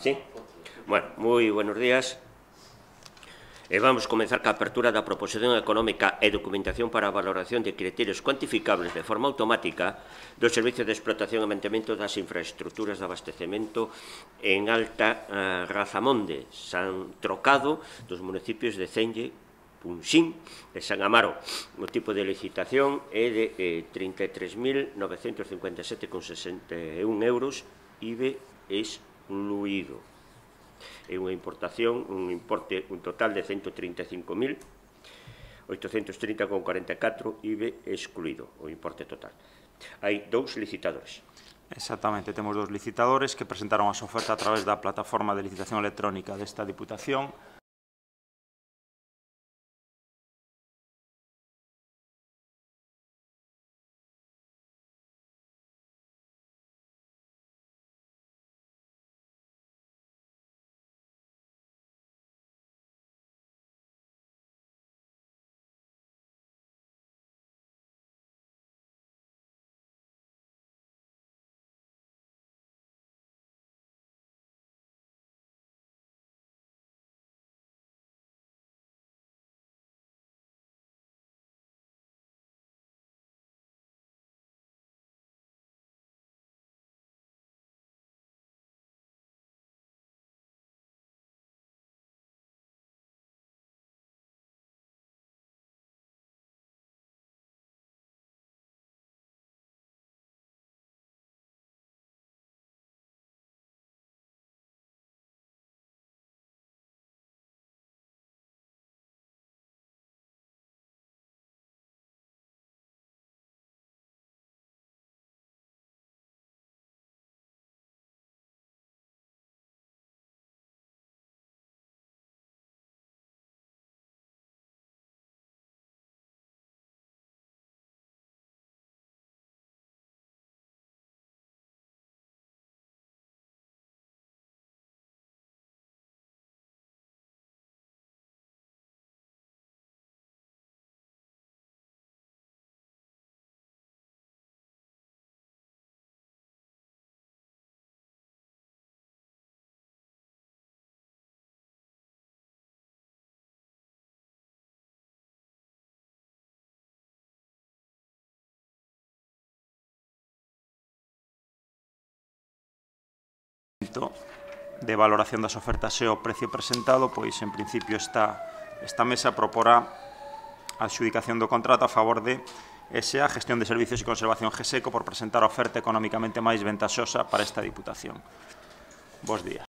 Sí? Bueno, moi buenos días. Vamos comenzar ca apertura da proposición económica e documentación para a valoración de criterios cuantificables de forma automática do Servicio de Explotación e Mantemento das Infraestructuras de Abastecemento en Alta Razamonde, San Trocado, dos municipios de Celle, Punxín e San Amaro. O tipo de licitación é de 33.957,61 euros, IBE excluído. É unha importación, un total de 135.830,44, IBE excluído, o importe total. Hai dous licitadores. Exactamente, temos dous licitadores que presentaron as ofertas a través da plataforma de licitación electrónica desta Diputación. De valoración das ofertas e o precio presentado, pois en principio esta mesa proporá a adxudicación do contrato a favor de SA, Gestión de Servicios e Conservación GESECO, por presentar a oferta económicamente máis ventaxosa para esta Diputación. Bos días.